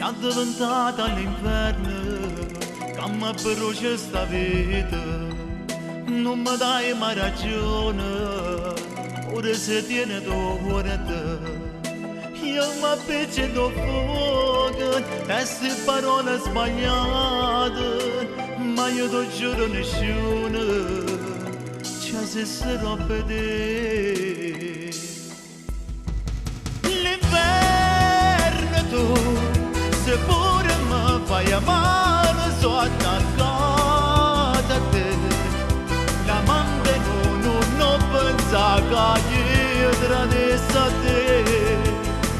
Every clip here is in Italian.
addormentata all'inferno, che mi brucia sta vita, non mi dai mai ragione, ora se tiene d'ora te. Io mi piccio fuoco, e se parole sbagliate, ma io ti giuro nessuno, ci sarò per te. L'inverno tu, se pure mi fai amare, sono attaccata a te. L'amante non pensa che io tradisco a te.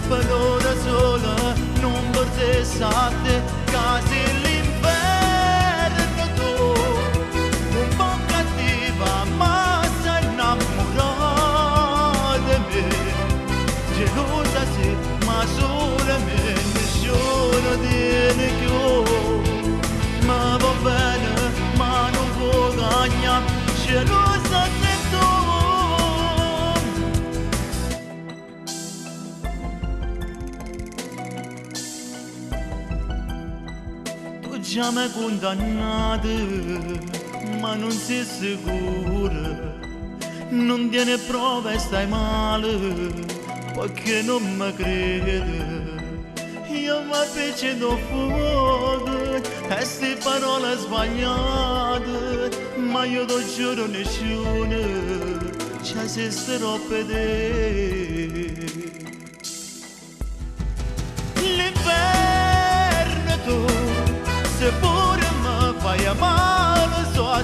Per ora sola non vorrei a te, casi l'inverno tu, un po' cattiva ma sei innamorata di me. Gelosa sì, ma solamente nessuno tiene più. Ma va bene, ma non può guadagnare, gelosa sei tu. Tu già mi hai condannato, ma non sei sicura. Non tiene prove e stai male, perché non mi crede. Io mi piccio fuoco, e ste parole sbagliate, ma io ti giuro nessuno, ci assisterò per te. L'inverno tu, se pure mi fai amare, sono